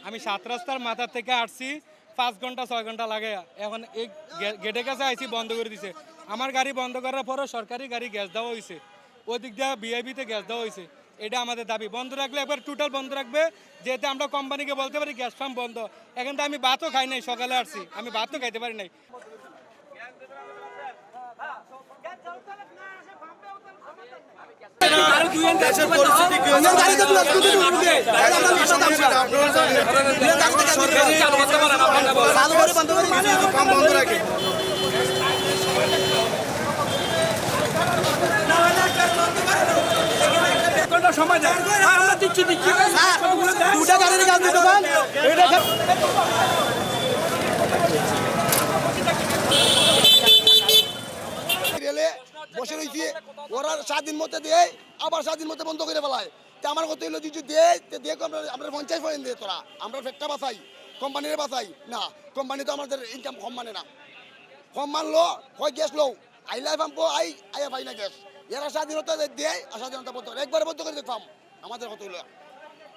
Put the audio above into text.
আমি 7 রাস্তার মাথা থেকে আসছি, 5 ঘন্টা 6 ঘন্টা লাগে। এখন এই গেটের কাছে আইছি, বন্ধ করে দিছে। আমার গাড়ি বন্ধ করার পরও সরকারি গাড়ি গ্যাস দেওয়া হয়েছে, ওই দিক দিয়ে বিআইবিতে গ্যাস দেওয়া হয়েছে। এটা আমাদের দাবি, বন্ধ রাখলে একবার টোটাল বন্ধ রাখবে, যেহেতু আমরা কোম্পানিকে বলতে পারি গ্যাস ফার্ম বন্ধ। এখন তো আমি ভাতও খাই নাই, সকালে আসছি, আমি ভাতও খাইতে পারি নাই। সময় দেয় আমরা দিচ্ছি দুটা গাড়ির কাজ দিতে পারেন। বসে রয়েছি, ওরা 7 দিন মধ্যে দেয়, আবার 7 দিন মধ্যে বন্ধ করে ফেলায়। আমার কথা হলো যদি দেয় আমরা পঞ্চায়েত করেন দিয়ে তোরা আমরা ফেটটা বাঁচাই, কোম্পানির বাঁচাই না। কোম্পানি তো আমাদের ইনকাম কম মানে না, কম মানলো হয় গ্যাস লো আইলাই পাম্পো আইয়া পাই না গ্যাস। এরা স্বাধীনতা দেয় আর স্বাধীনতা বন্ধ একবারে বন্ধ করে দেখতাম আমাদের কথা হলো।